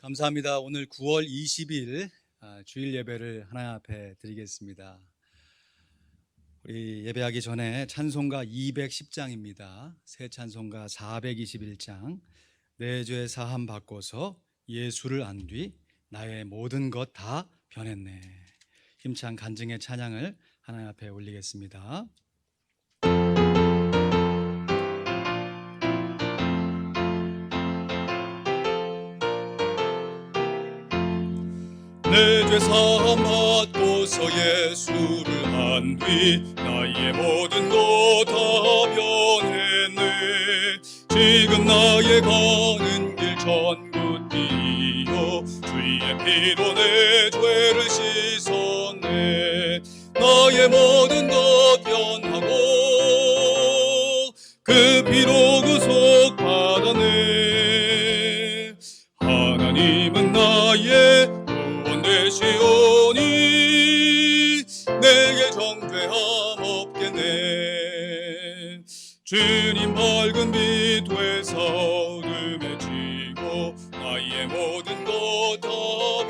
감사합니다. 오늘 9월 20일 주일 예배를 하나님 앞에 드리겠습니다. 우리 예배하기 전에 찬송가 210장입니다. 새 찬송가 421장 내 죄 사함 받고서 예수를 안 뒤 나의 모든 것 다 변했네. 힘찬 간증의 찬양을 하나님 앞에 올리겠습니다. 내 죄 사함 받고서 예수를 안 뒤 나의 모든 것 다 변했네. 지금 나의 가는 길 천국 뛰어 주의 피로 내 죄를 씻었네. 나의 모든 것 변하고 그 피로 구속 받았네. 하나님은 나의 되시오니 내게 정죄함 없겠네. 주님 밝은 빛 되사 어둠에 지고 나의 모든 것 다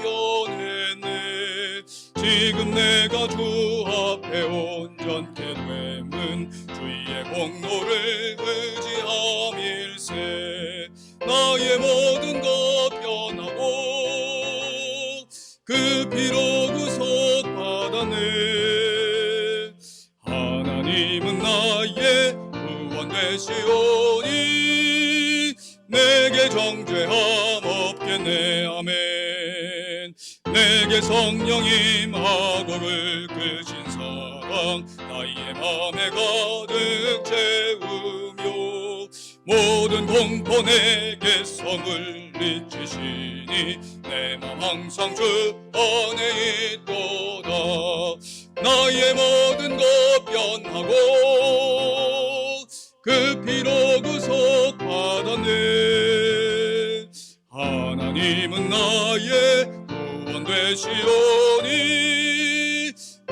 변했네. 지금 내가 주 앞에 온전케 됨은 주의 공로를 의지함일세. 나의 모든 것 변하고 그 피로 구속 받았네. 하나님은 나의 구원 되시오니 내게 정죄함 없겠네. 아멘. 내게 성령 임하고를 크신 사랑 나의 맘에 가득 채우며 모든 공포 내게 성을 비치시니 내 맘 항상 주 안에 있도다. 나의 모든 것 변하고 그 피로 구속 받았네. 하나님은 나의 구원 되시오니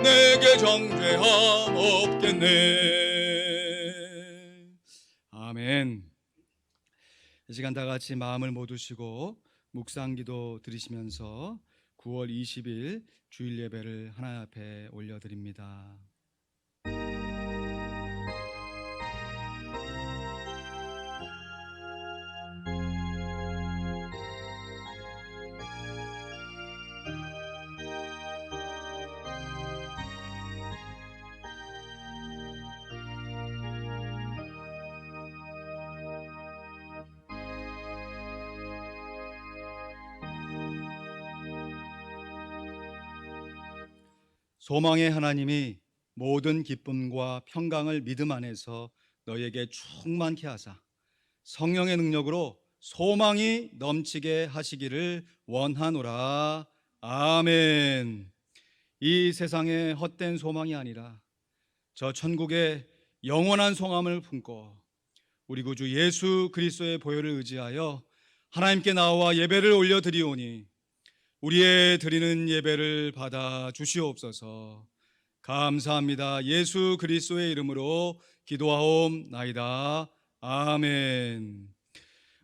내게 정죄함 없겠네. 아멘. 이 시간 다 같이 마음을 모두시고 묵상기도 드리시면서 9월 20일 주일 예배를 하나님 앞에 올려드립니다. 소망의 하나님이 모든 기쁨과 평강을 믿음 안에서 너희에게 충만케 하사 성령의 능력으로 소망이 넘치게 하시기를 원하노라. 아멘. 이 세상의 헛된 소망이 아니라 저 천국의 영원한 소망을 품고 우리 구주 예수 그리스도의 보혈을 의지하여 하나님께 나와 예배를 올려드리오니 우리의 드리는 예배를 받아 주시옵소서. 감사합니다. 예수 그리스도의 이름으로 기도하옵나이다. 아멘.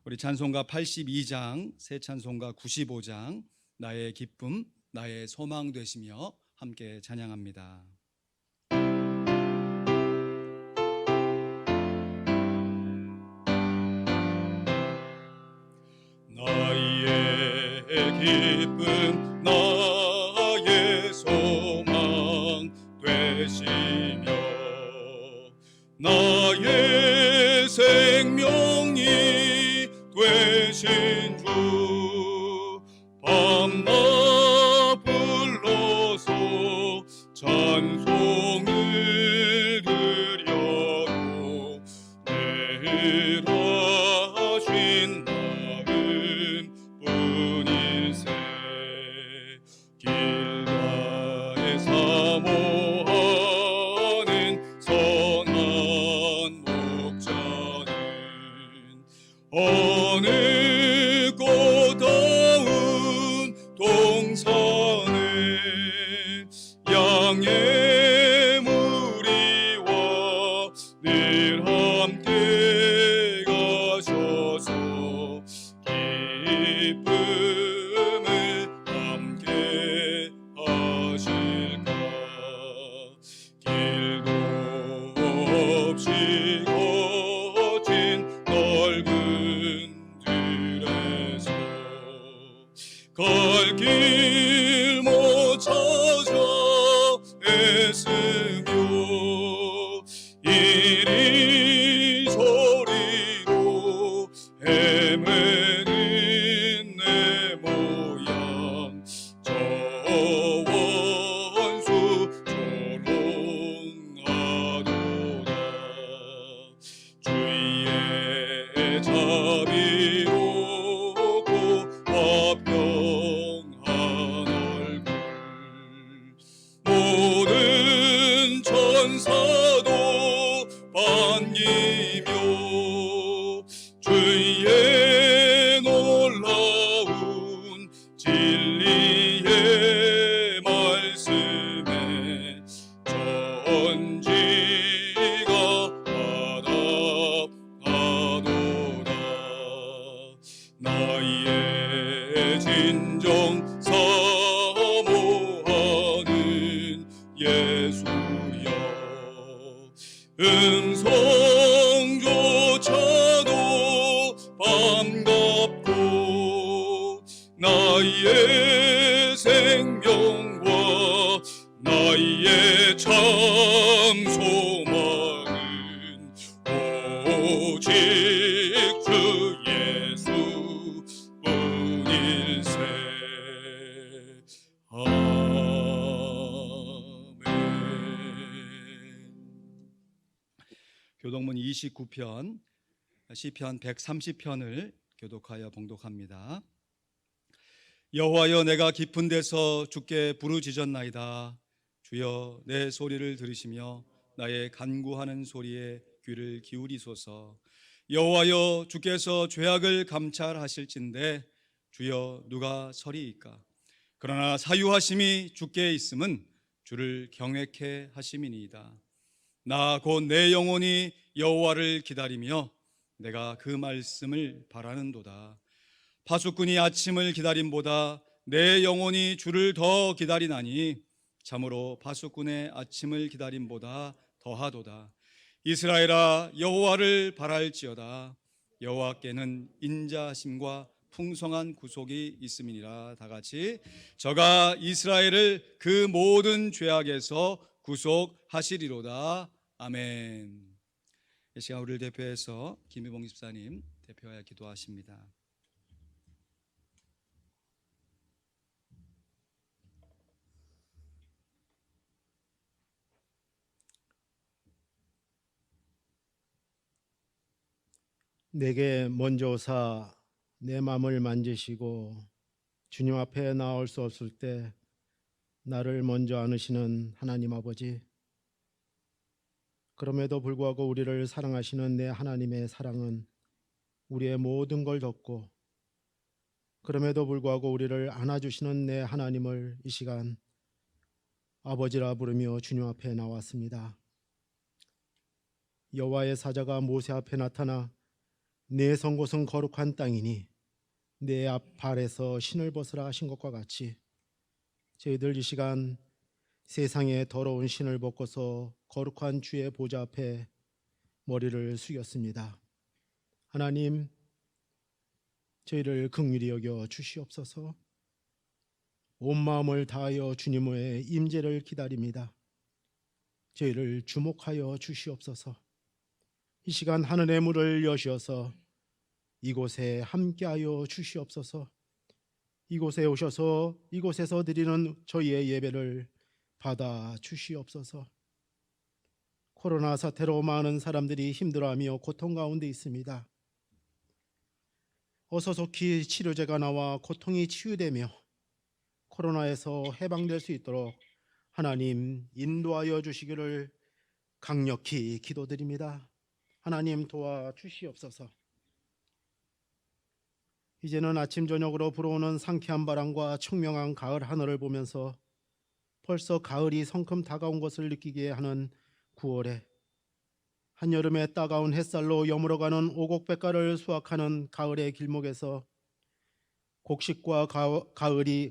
우리 찬송가 82장, 새 찬송가 95장 나의 기쁨, 나의 소망 되시며 함께 찬양합니다. 나의 기쁨 나의 소망 되시며 나의 생명이 되신 주 밤낮 불러서 찬송을 드려도 늘 하신 뿐일세. 길가에 사모하는 선한 목자는 어느 꽃다운 동산에 양의 무리와 늘 함께 가셔서 기쁨 갈 길 못 찾아 애쓰며 이리저리로 헤매는 내 모양 저 원수 조롱하도다. 주의 자비롭고 화평한 얼굴 모든 천사도 반기며 주의 놀라운 진리의 말씀에 전지가 화답하도다. 나의 진정 사모하는 예수여 음성조차도 반갑고 나의 생명과 나의 참 소망은 오직 주 예수 뿐일세. 아멘. 교독문 29편, 시편 130편을 교독하여 봉독합니다. 여호와여, 내가 깊은 데서 주께 부르짖었나이다. 주여, 내 소리를 들으시며 나의 간구하는 소리에 귀를 기울이소서. 여호와여, 주께서 죄악을 감찰하실진대 주여 누가 서리이까? 그러나 사유하심이 주께 있음은 주를 경외케 하심이니이다. 나 곧 내 영혼이 여호와를 기다리며 내가 그 말씀을 바라는도다. 파수꾼이 아침을 기다림보다 내 영혼이 주를 더 기다리나니 참으로 파수꾼의 아침을 기다림보다 더하도다. 이스라엘아, 여호와를 바랄지어다. 여호와께는 인자하심과 풍성한 구속이 있음이니라. 다 같이 저가 이스라엘을 그 모든 죄악에서 구속하시리로다. 아멘. 이 시간 우리를 대표해서 김희봉 집사님 대표하여 기도하십니다. 내게 먼저 오사 내 마음을 만지시고 주님 앞에 나올 수 없을 때 나를 먼저 안으시는 하나님 아버지, 그럼에도 불구하고 우리를 사랑하시는 내 하나님의 사랑은 우리의 모든 걸 덮고, 그럼에도 불구하고 우리를 안아주시는 내 하나님을 이 시간 아버지라 부르며 주님 앞에 나왔습니다. 여호와의 사자가 모세 앞에 나타나 내 선 곳은 거룩한 땅이니 내 앞 발에서 신을 벗으라 하신 것과 같이 저희들 이 시간 세상의 더러운 신을 벗고서 거룩한 주의 보좌 앞에 머리를 숙였습니다. 하나님, 저희를 긍휼히 여겨 주시옵소서. 온 마음을 다하여 주님의 임재를 기다립니다. 저희를 주목하여 주시옵소서. 이 시간 하늘의 문을 여시어서 이곳에 함께하여 주시옵소서. 이곳에 오셔서 이곳에서 드리는 저희의 예배를 받아 주시옵소서. 코로나 사태로 많은 사람들이 힘들어하며 고통 가운데 있습니다. 어서 속히 치료제가 나와 고통이 치유되며 코로나에서 해방될 수 있도록 하나님 인도하여 주시기를 강력히 기도드립니다. 하나님 도와주시옵소서. 이제는 아침 저녁으로 불어오는 상쾌한 바람과 청명한 가을 하늘을 보면서 벌써 가을이 성큼 다가온 것을 느끼게 하는 9월에 한여름의 따가운 햇살로 여물어가는 오곡백과를 수확하는 가을의 길목에서 곡식과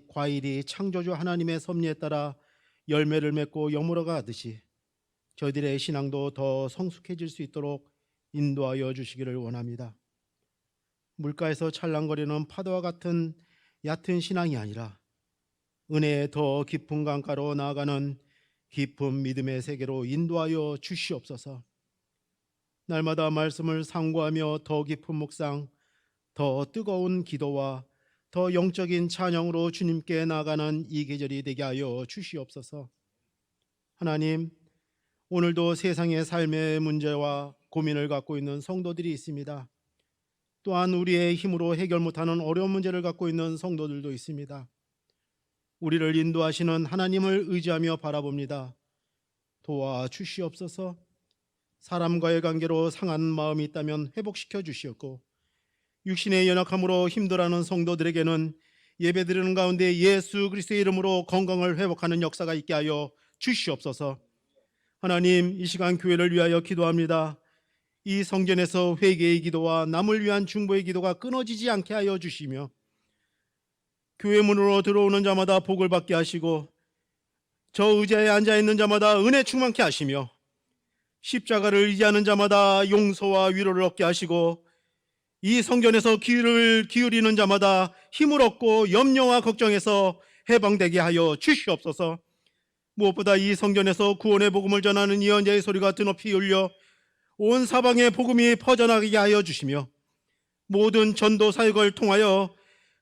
과일이 창조주 하나님의 섭리에 따라 열매를 맺고 여물어가듯이 저희들의 신앙도 더 성숙해질 수 있도록 인도하여 주시기를 원합니다. 물가에서 찰랑거리는 파도와 같은 얕은 신앙이 아니라 은혜의 더 깊은 강가로 나아가는 깊은 믿음의 세계로 인도하여 주시옵소서. 날마다 말씀을 상고하며 더 깊은 묵상, 더 뜨거운 기도와 더 영적인 찬양으로 주님께 나아가는 이 계절이 되게 하여 주시옵소서. 하나님, 오늘도 세상의 삶의 문제와 고민을 갖고 있는 성도들이 있습니다. 또한 우리의 힘으로 해결 못하는 어려운 문제를 갖고 있는 성도들도 있습니다. 우리를 인도하시는 하나님을 의지하며 바라봅니다. 도와주시옵소서. 사람과의 관계로 상한 마음이 있다면 회복시켜 주시옵고, 육신의 연약함으로 힘들어하는 성도들에게는 예배드리는 가운데 예수 그리스도의 이름으로 건강을 회복하는 역사가 있게 하여 주시옵소서. 하나님, 이 시간 교회를 위하여 기도합니다. 이 성전에서 회개의 기도와 남을 위한 중보의 기도가 끊어지지 않게 하여 주시며, 교회 문으로 들어오는 자마다 복을 받게 하시고, 저 의자에 앉아있는 자마다 은혜 충만케 하시며, 십자가를 의지하는 자마다 용서와 위로를 얻게 하시고, 이 성전에서 귀를 기울이는 자마다 힘을 얻고 염려와 걱정에서 해방되게 하여 주시옵소서. 무엇보다 이 성전에서 구원의 복음을 전하는 예언자의 소리가 드높이 울려 온 사방에 복음이 퍼져나가게 하여 주시며, 모든 전도 사역을 통하여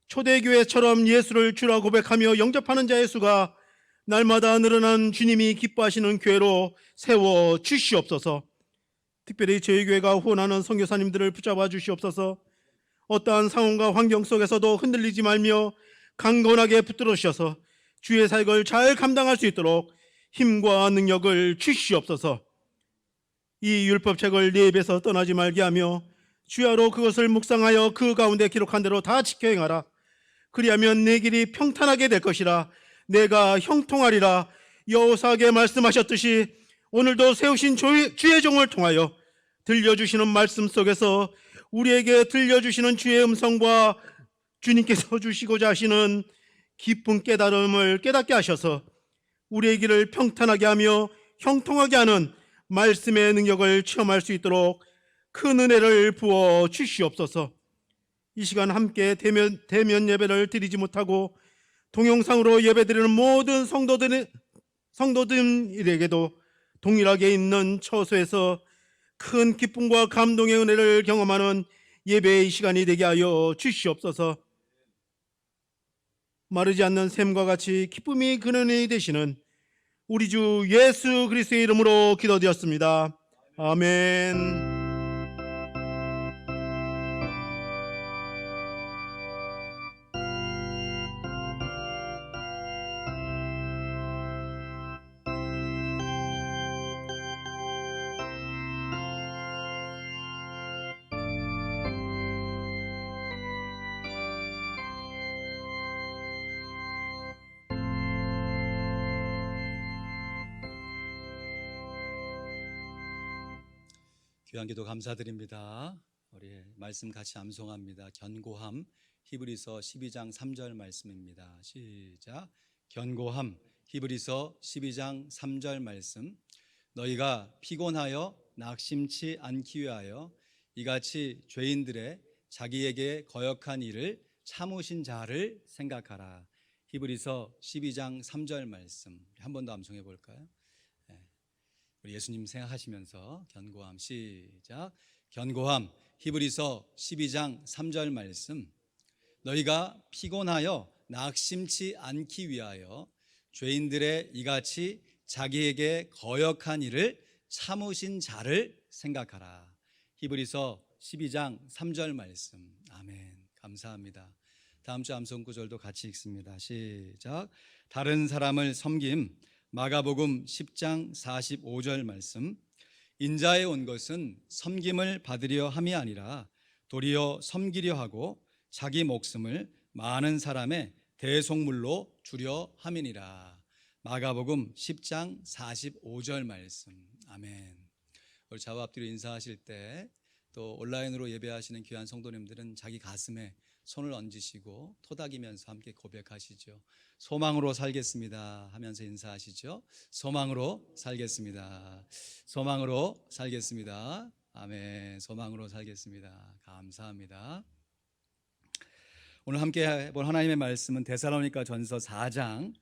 초대교회처럼 예수를 주라 고백하며 영접하는 자의 수가 날마다 늘어난 주님이 기뻐하시는 교회로 세워 주시옵소서. 특별히 저희 교회가 후원하는 선교사님들을 붙잡아 주시옵소서. 어떠한 상황과 환경 속에서도 흔들리지 말며 강건하게 붙들어 주셔서 주의 사역을 잘 감당할 수 있도록 힘과 능력을 주시옵소서. 이 율법책을 네 입에서 떠나지 말게 하며 주야로 그것을 묵상하여 그 가운데 기록한 대로 다 지켜 행하라. 그리하면 내 길이 평탄하게 될 것이라. 내가 형통하리라. 여호사에게 말씀하셨듯이 오늘도 세우신 주의 종을 통하여 들려주시는 말씀 속에서 우리에게 들려주시는 주의 음성과 주님께서 주시고자 하시는 깊은 깨달음을 깨닫게 하셔서 우리의 길을 평탄하게 하며 형통하게 하는 말씀의 능력을 체험할 수 있도록 큰 은혜를 부어 주시옵소서. 이 시간 함께 대면 예배를 드리지 못하고 동영상으로 예배드리는 모든 성도들에게도 동일하게 있는 처소에서 큰 기쁨과 감동의 은혜를 경험하는 예배의 시간이 되게 하여 주시옵소서. 마르지 않는 샘과 같이 기쁨이 근원이 되시는 우리 주 예수 그리스도의 이름으로 기도드렸습니다. 아멘. 귀한 기도 감사드립니다. 우리 말씀 같이 암송합니다. 견고함, 히브리서 12장 3절 말씀입니다. 시작. 견고함, 히브리서 12장 3절 말씀. 너희가 피곤하여 낙심치 않기 위하여 이같이 죄인들의 자기에게 거역한 일을 참으신 자를 생각하라. 히브리서 12장 3절 말씀 한 번 더 암송해 볼까요? 우리 예수님 생각하시면서 견고함, 시작. 견고함, 히브리서 12장 3절 말씀. 너희가 피곤하여 낙심치 않기 위하여 죄인들의 이같이 자기에게 거역한 일을 참으신 자를 생각하라. 히브리서 12장 3절 말씀. 아멘. 감사합니다. 다음 주 암송 구절도 같이 읽습니다. 시작. 다른 사람을 섬김. 마가복음 10장 45절 말씀. 인자에 온 것은 섬김을 받으려 함이 아니라 도리어 섬기려 하고 자기 목숨을 많은 사람의 대속물로 주려 함이니라. 마가복음 10장 45절 말씀. 아멘. 우리 좌우 앞뒤로 인사하실 때 또 온라인으로 예배하시는 귀한 성도님들은 자기 가슴에 손을 얹으시고 토닥이면서 함께 고백하시죠. 소망으로 살겠습니다 하면서 인사하시죠. 소망으로 살겠습니다. 소망으로 살겠습니다. 아멘. 소망으로 살겠습니다. 감사합니다. 오늘 함께 볼 하나님의 말씀은 데살로니가 전서 4장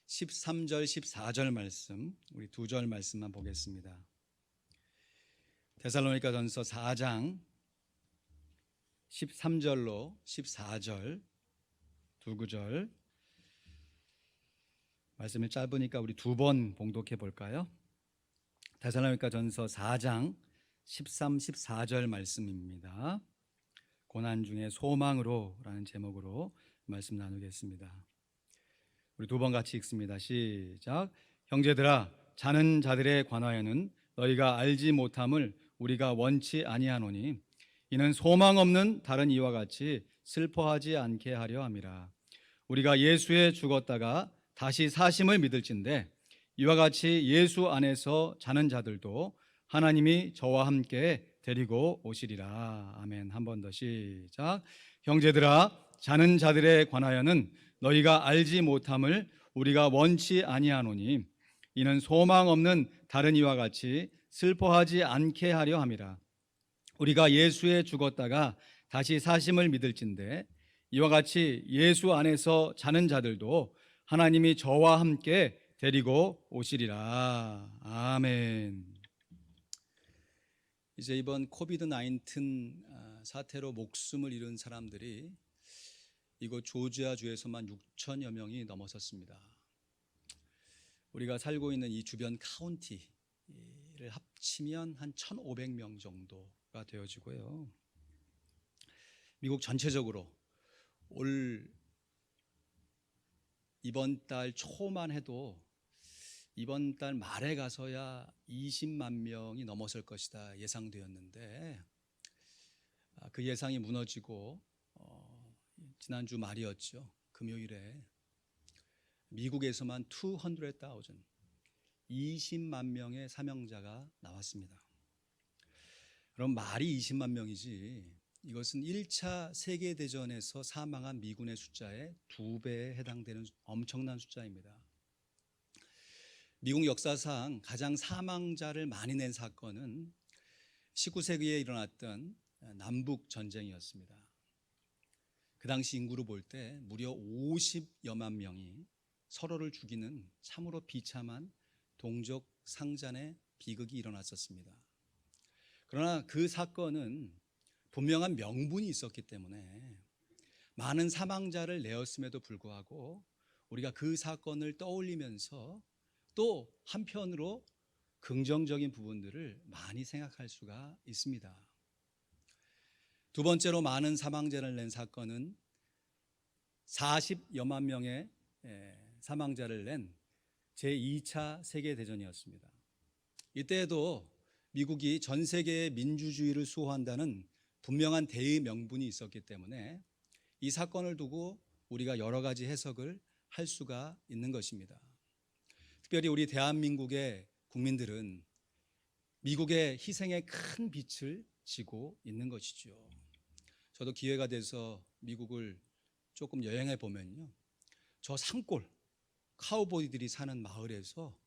13절 14절 말씀, 우리 두 절 말씀만 보겠습니다. 데살로니가 전서 4장 13절로 14절 두 구절 말씀이 짧으니까 우리 두 번 봉독해 볼까요? 데살로니가 전서 4장 13, 14절 말씀입니다. 고난 중에 소망으로 라는 제목으로 말씀 나누겠습니다. 우리 두 번 같이 읽습니다. 시작. 형제들아, 자는 자들에 관하여는 너희가 알지 못함을 우리가 원치 아니하노니 이는 소망 없는 다른 이와 같이 슬퍼하지 않게 하려 함이라. 우리가 예수에 죽었다가 다시 사심을 믿을진대 이와 같이 예수 안에서 자는 자들도 하나님이 저와 함께 데리고 오시리라. 아멘. 한 번 더 시작. 형제들아, 자는 자들에 관하여는 너희가 알지 못함을 우리가 원치 아니하노니 이는 소망 없는 다른 이와 같이 슬퍼하지 않게 하려 함이라. 우리가 예수에 죽었다가 다시 사심을 믿을진대 이와 같이 예수 안에서 자는 자들도 하나님이 저와 함께 데리고 오시리라. 아멘. 이제 이번 코비드-19 사태로 목숨을 잃은 사람들이 이곳 조지아주에서만 6천여 명이 넘어섰습니다. 우리가 살고 있는 이 주변 카운티를 합치면 한 1,500명 정도가 되어지고요. 미국 전체적으로 이번 달 초만 해도 이번 달 말에 가서야 20만 명이 넘어설 것이다 예상되었는데 그 예상이 무너지고 지난주 말이었죠. 금요일에 미국에서만 200,000 20만 명의 사망자가 나왔습니다. 그럼 말이 20만 명이지 이것은 1차 세계대전에서 사망한 미군의 숫자의 2배에 해당되는 엄청난 숫자입니다. 미국 역사상 가장 사망자를 많이 낸 사건은 19세기에 일어났던 남북 전쟁이었습니다. 그 당시 인구로 볼 때 무려 50여만 명이 서로를 죽이는 참으로 비참한 동족 상잔의 비극이 일어났었습니다. 그러나 그 사건은 분명한 명분이 있었기 때문에 많은 사망자를 내었음에도 불구하고 우리가 그 사건을 떠올리면서 또 한편으로 긍정적인 부분들을 많이 생각할 수가 있습니다. 두 번째로 많은 사망자를 낸 사건은 40여만 명의 사망자를 낸 제2차 세계대전이었습니다. 이때에도 미국이 전 세계의 민주주의를 수호한다는 분명한 대의 명분이 있었기 때문에 이 사건을 두고 우리가 여러 가지 해석을 할 수가 있는 것입니다. 특별히 우리 대한민국의 국민들은 미국의 희생에 큰 빛을 지고 있는 것이죠. 저도 기회가 돼서 미국을 조금 여행해 보면요, 저 산골 카우보이들이 사는 마을에서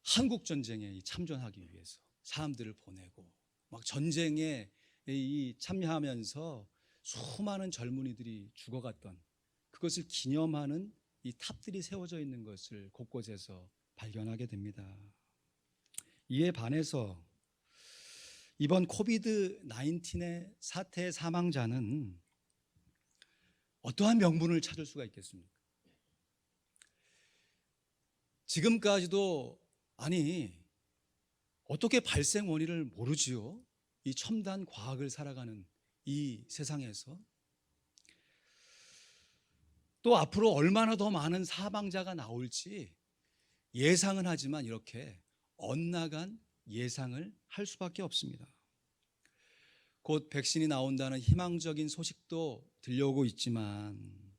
한국 전쟁에 참전하기 위해서 사람들을 보내고 막 전쟁에 참여하면서 수많은 젊은이들이 죽어갔던 그것을 기념하는 이 탑들이 세워져 있는 것을 곳곳에서 발견하게 됩니다. 이에 반해서 이번 코비드-19의 사태의 사망자는 어떠한 명분을 찾을 수가 있겠습니까? 지금까지도 어떻게 발생 원인을 모르지요? 이 첨단 과학을 살아가는 이 세상에서 또 앞으로 얼마나 더 많은 사망자가 나올지 예상은 하지만 이렇게 엇나간 예상을 할 수밖에 없습니다. 곧 백신이 나온다는 희망적인 소식도 들려오고 있지만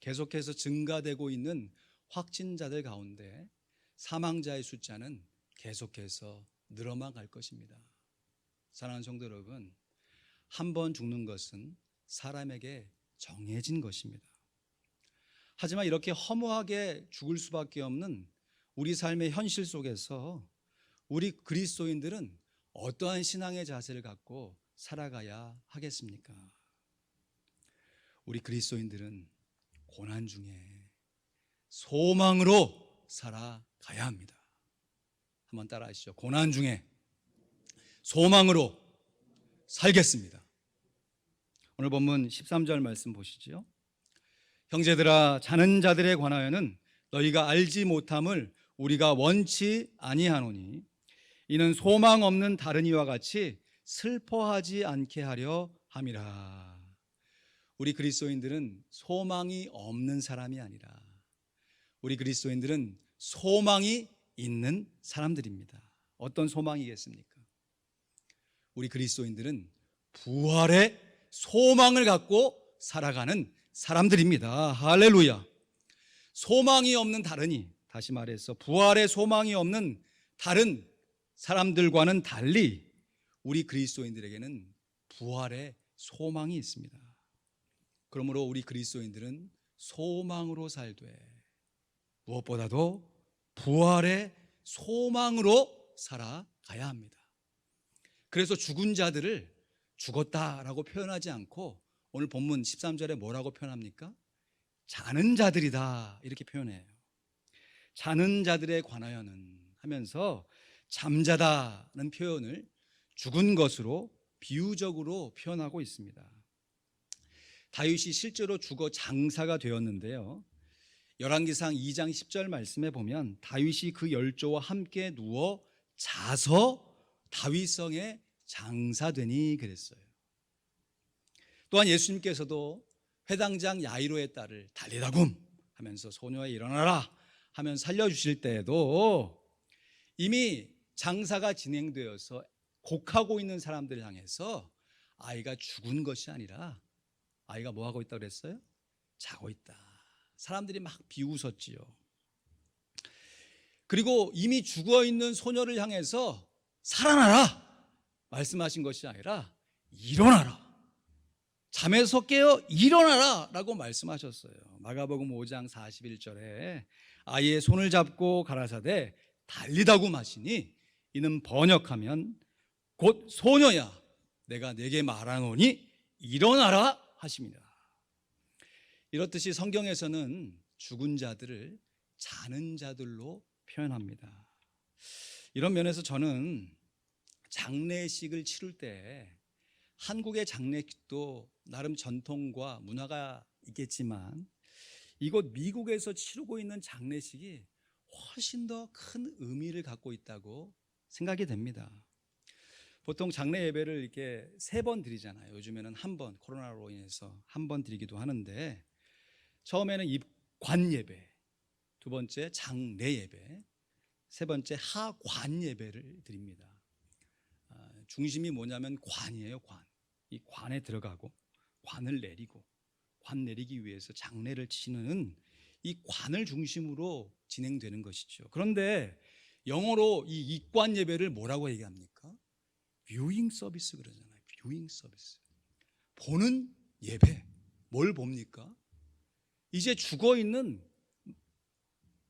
계속해서 증가되고 있는 확진자들 가운데 사망자의 숫자는 계속해서 늘어만 갈 것입니다. 사랑하는 성도 여러분, 한 번 죽는 것은 사람에게 정해진 것입니다. 하지만 이렇게 허무하게 죽을 수밖에 없는 우리 삶의 현실 속에서 우리 그리스도인들은 어떠한 신앙의 자세를 갖고 살아가야 하겠습니까? 우리 그리스도인들은 고난 중에 소망으로 살아가야 합니다. 한번 따라 하시죠. 고난 중에 소망으로 살겠습니다. 오늘 본문 13절 말씀 보시죠. 형제들아, 자는 자들에 관하여는 너희가 알지 못함을 우리가 원치 아니하노니 이는 소망 없는 다른 이와 같이 슬퍼하지 않게 하려 함이라. 우리 그리스도인들은 소망이 없는 사람이 아니라 우리 그리스도인들은 소망이 있는 사람들입니다. 어떤 소망이겠습니까? 우리 그리스도인들은 부활의 소망을 갖고 살아가는 사람들입니다. 할렐루야. 소망이 없는 다른이, 다시 말해서 부활의 소망이 없는 다른 사람들과는 달리 우리 그리스도인들에게는 부활의 소망이 있습니다. 그러므로 우리 그리스도인들은 소망으로 살되 무엇보다도 부활의 소망으로 살아가야 합니다. 그래서 죽은 자들을 죽었다라고 표현하지 않고 오늘 본문 13절에 뭐라고 표현합니까? 자는 자들이다 이렇게 표현해요. 자는 자들에 관하여는 하면서 잠자다는 표현을 죽은 것으로 비유적으로 표현하고 있습니다. 다윗이 실제로 죽어 장사가 되었는데요, 열왕기상 2장 10절 말씀에 보면 다윗이 그 열조와 함께 누워 자서 다윗성에 장사되니 그랬어요. 또한 예수님께서도 회당장 야이로의 딸을 달리다굼 하면서 소녀에 일어나라 하면 살려주실 때에도 이미 장사가 진행되어서 곡하고 있는 사람들을 향해서 아이가 죽은 것이 아니라 아이가 뭐하고 있다고 그랬어요? 자고 있다. 사람들이 막 비웃었지요. 그리고 이미 죽어있는 소녀를 향해서 살아나라 말씀하신 것이 아니라 일어나라, 잠에서 깨어 일어나라 라고 말씀하셨어요. 마가복음 5장 41절에 아이의 손을 잡고 가라사대 달리다고 하시니 이는 번역하면 곧 소녀야 내가 네게 말하노니 일어나라 하십니다. 이렇듯이 성경에서는 죽은 자들을 자는 자들로 표현합니다. 이런 면에서 저는 장례식을 치를 때 한국의 장례식도 나름 전통과 문화가 있겠지만 이곳 미국에서 치르고 있는 장례식이 훨씬 더 큰 의미를 갖고 있다고 생각이 됩니다. 보통 장례 예배를 이렇게 3번 드리잖아요. 요즘에는 1번, 코로나로 인해서 1번 드리기도 하는데 처음에는 입관 예배, 2번째 장례 예배, 3번째 하관 예배를 드립니다. 중심이 뭐냐면 관이에요. 관. 이 관에 들어가고 관을 내리고 관 내리기 위해서 장례를 치는 이 관을 중심으로 진행되는 것이죠. 그런데 영어로 이 입관 예배를 뭐라고 얘기합니까? 뷰잉 서비스 그러잖아요. 뷰잉 서비스. 보는 예배. 뭘 봅니까? 이제 죽어있는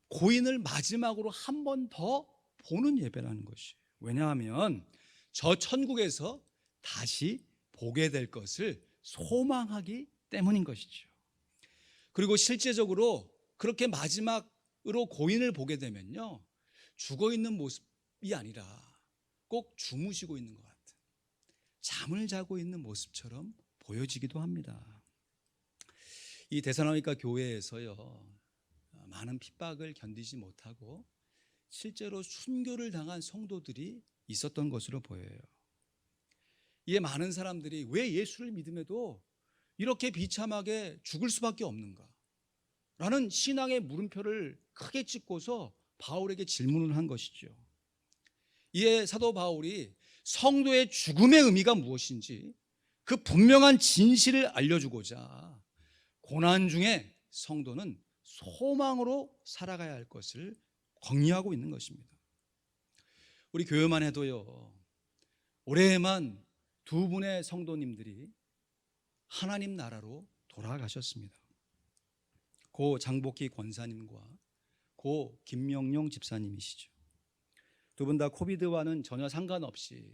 고인을 마지막으로 한 번 더 보는 예배라는 것이에요. 왜냐하면 저 천국에서 다시 보게 될 것을 소망하기 때문인 것이죠. 그리고 실제적으로 그렇게 마지막으로 고인을 보게 되면요, 죽어있는 모습이 아니라 꼭 주무시고 있는 것 같은, 잠을 자고 있는 모습처럼 보여지기도 합니다. 이 데살로니가 교회에서요, 많은 핍박을 견디지 못하고 실제로 순교를 당한 성도들이 있었던 것으로 보여요. 이에 많은 사람들이 왜 예수를 믿음에도 이렇게 비참하게 죽을 수밖에 없는가? 라는 신앙의 물음표를 크게 찍고서 바울에게 질문을 한 것이죠. 이에 사도 바울이 성도의 죽음의 의미가 무엇인지 그 분명한 진실을 알려주고자 고난 중에 성도는 소망으로 살아가야 할 것을 권유하고 있는 것입니다. 우리 교회만 해도요, 올해에만 2분의 성도님들이 하나님 나라로 돌아가셨습니다. 고 장복희 권사님과 고 김명용 집사님이시죠. 2분 다 코비드와는 전혀 상관없이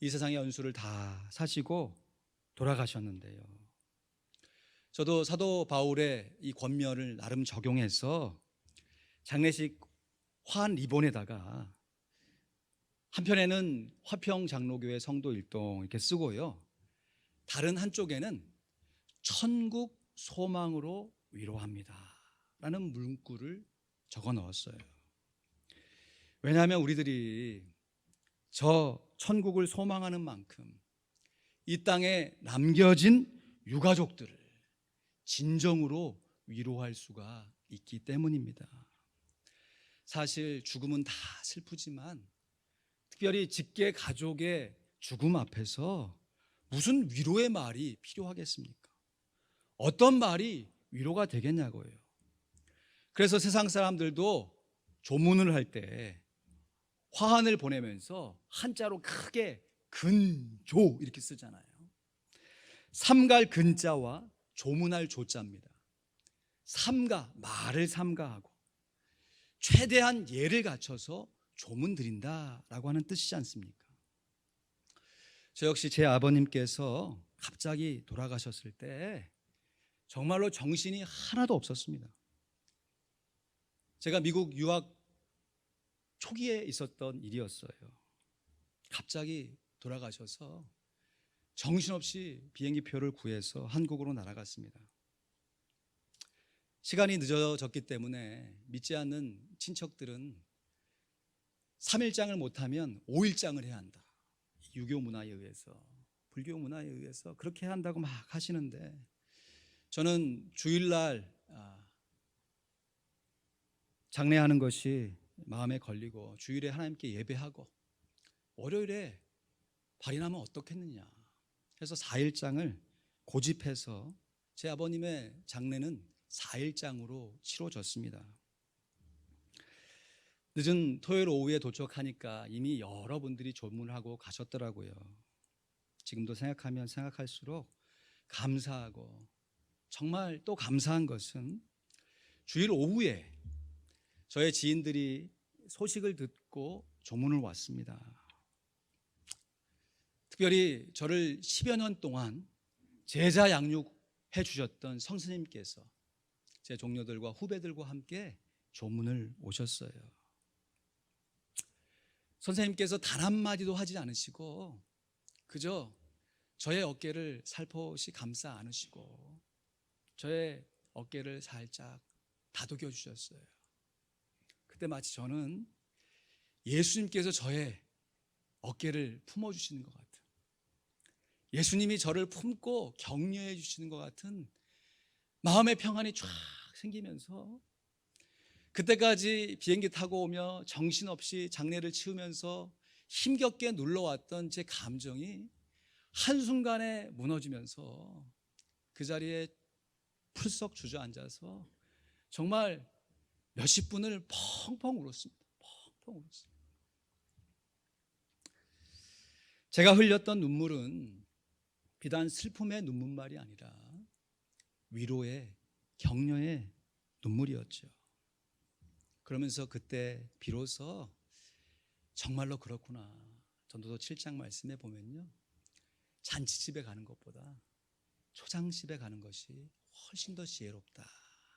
이 세상의 연수를 다 사시고 돌아가셨는데요, 저도 사도 바울의 이 권면을 나름 적용해서 장례식 화한 리본에다가 한편에는 화평 장로교회 성도 일동 이렇게 쓰고요, 다른 한쪽에는 천국 소망으로 위로합니다 라는 문구를 적어 넣었어요. 왜냐하면 우리들이 저 천국을 소망하는 만큼 이 땅에 남겨진 유가족들을 진정으로 위로할 수가 있기 때문입니다. 사실 죽음은 다 슬프지만 특별히 직계 가족의 죽음 앞에서 무슨 위로의 말이 필요하겠습니까? 어떤 말이 위로가 되겠냐고요. 그래서 세상 사람들도 조문을 할 때 화환을 보내면서 한자로 크게 근조 이렇게 쓰잖아요. 삼갈 근자와 조문할 조자입니다. 삼가, 말을 삼가하고 최대한 예를 갖춰서 조문 드린다라고 하는 뜻이지 않습니까? 저 역시 제 아버님께서 갑자기 돌아가셨을 때 정말로 정신이 하나도 없었습니다. 제가 미국 유학 초기에 있었던 일이었어요. 갑자기 돌아가셔서 정신없이 비행기표를 구해서 한국으로 날아갔습니다. 시간이 늦어졌기 때문에 믿지 않는 친척들은 3일장을 못하면 5일장을 해야 한다. 유교 문화에 의해서, 불교 문화에 의해서 그렇게 한다고 막 하시는데, 저는 주일날 장례하는 것이 마음에 걸리고 주일에 하나님께 예배하고 월요일에 발이 나면 어떻겠느냐 해서 4일장을 고집해서 제 아버님의 장례는 4일장으로 치러졌습니다. 늦은 토요일 오후에 도착하니까 이미 여러분들이 조문을 하고 가셨더라고요. 지금도 생각하면 생각할수록 감사하고, 정말 또 감사한 것은 주일 오후에 저의 지인들이 소식을 듣고 조문을 왔습니다. 특별히 저를 10여 년 동안 제자 양육해 주셨던 성스님께서 제 동료들과 후배들과 함께 조문을 오셨어요. 선생님께서 단 한마디도 하지 않으시고 그저 저의 어깨를 살포시 감싸 안으시고 저의 어깨를 살짝 다독여 주셨어요. 그때 마치 저는 예수님께서 저의 어깨를 품어주시는 것 같은, 예수님이 저를 품고 격려해 주시는 것 같은 마음의 평안이 쫙 생기면서, 그때까지 비행기 타고 오며 정신없이 장례를 치우면서 힘겹게 눌러왔던 제 감정이 한순간에 무너지면서 그 자리에 풀썩 주저앉아서 정말 몇십 분을 펑펑 울었습니다. 펑펑 울었습니다. 제가 흘렸던 눈물은 비단 슬픔의 눈물만이 아니라 위로의, 격려의 눈물이었죠. 그러면서 그때 비로소 정말로 그렇구나, 전도서 7장 말씀에 보면요, 잔치집에 가는 것보다 초장집에 가는 것이 훨씬 더 지혜롭다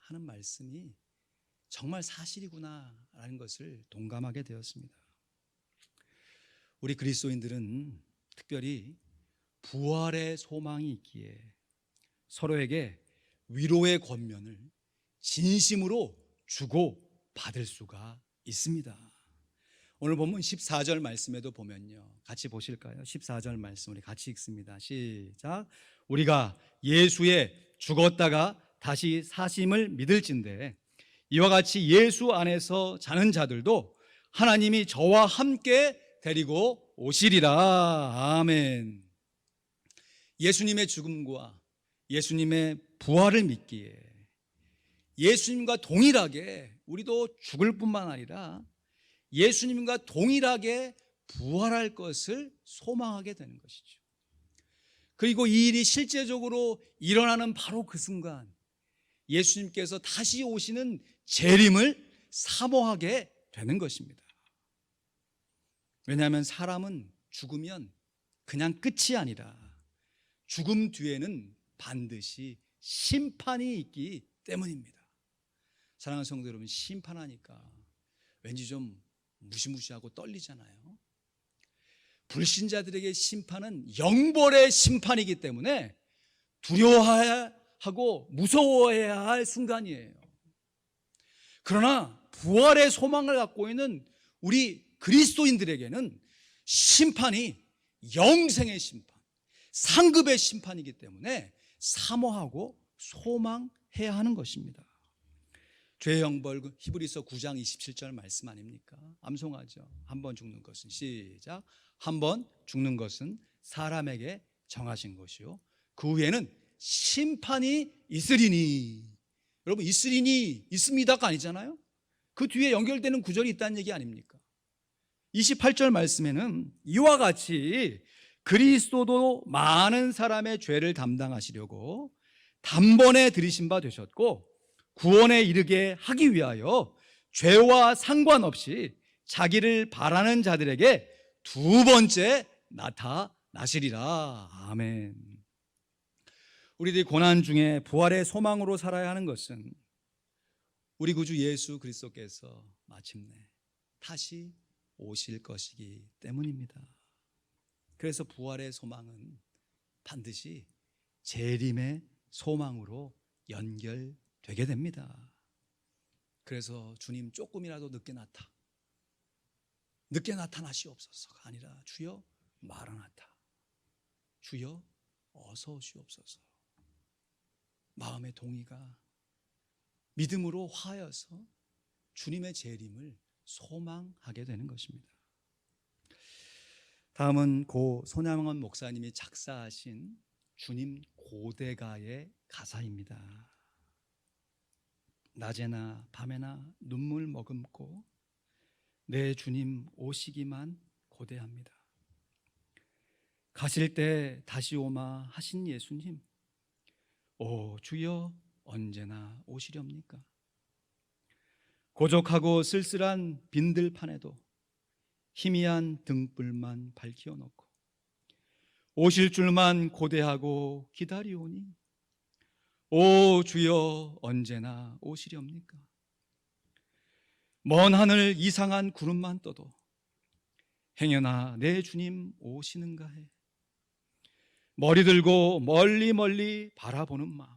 하는 말씀이 정말 사실이구나 라는 것을 동감하게 되었습니다. 우리 그리스도인들은 특별히 부활의 소망이 있기에 서로에게 위로의 권면을 진심으로 주고 받을 수가 있습니다. 오늘 본문 14절 말씀에도 보면요, 같이 보실까요? 14절 말씀 우리 같이 읽습니다. 시작. 우리가 예수의 죽었다가 다시 사심을 믿을진대 이와 같이 예수 안에서 자는 자들도 하나님이 저와 함께 데리고 오시리라. 아멘. 예수님의 죽음과 예수님의 부활을 믿기에 예수님과 동일하게 우리도 죽을 뿐만 아니라 예수님과 동일하게 부활할 것을 소망하게 되는 것이죠. 그리고 이 일이 실제적으로 일어나는 바로 그 순간 예수님께서 다시 오시는 재림을 사모하게 되는 것입니다. 왜냐하면 사람은 죽으면 그냥 끝이 아니라 죽음 뒤에는 반드시 심판이 있기 때문입니다. 사랑하는 성도 여러분, 심판하니까 왠지 좀 무시무시하고 떨리잖아요. 불신자들에게 심판은 영벌의 심판이기 때문에 두려워하고 무서워해야 할 순간이에요. 그러나 부활의 소망을 갖고 있는 우리 그리스도인들에게는 심판이 영생의 심판, 상급의 심판이기 때문에 사모하고 소망해야 하는 것입니다. 죄의 형벌, 히브리서 9장 27절 말씀 아닙니까? 암송하죠. 한 번 죽는 것은, 시작, 한 번 죽는 것은 사람에게 정하신 것이요 그 후에는 심판이 있으리니. 여러분, 있으리니 있습니다가 아니잖아요. 그 뒤에 연결되는 구절이 있다는 얘기 아닙니까? 28절 말씀에는 이와 같이 그리스도도 많은 사람의 죄를 담당하시려고 단번에 들이신 바 되셨고 구원에 이르게 하기 위하여 죄와 상관없이 자기를 바라는 자들에게 두 번째 나타나시리라. 아멘. 우리들이 고난 중에 부활의 소망으로 살아야 하는 것은 우리 구주 예수 그리스도께서 마침내 다시 오실 것이기 때문입니다. 그래서 부활의 소망은 반드시 재림의 소망으로 연결되게 됩니다. 그래서 주님 조금이라도 늦게 나타나시옵소서가 아니라 주여 마라나타, 주여 어서 오시옵소서. 마음의 동의가 믿음으로 화하여서 주님의 재림을 소망하게 되는 것입니다. 다음은 고 손양원 목사님이 작사하신 주님 고대가의 가사입니다. 낮에나 밤에나 눈물 머금고 내 주님 오시기만 고대합니다. 가실 때 다시 오마 하신 예수님, 오 주여 언제나 오시렵니까? 고적하고 쓸쓸한 빈들판에도 희미한 등불만 밝히어 놓고 오실 줄만 고대하고 기다리오니 오 주여 언제나 오시렵니까? 먼 하늘 이상한 구름만 떠도 행여나 내 주님 오시는가 해 머리 들고 멀리 멀리 바라보는 마음,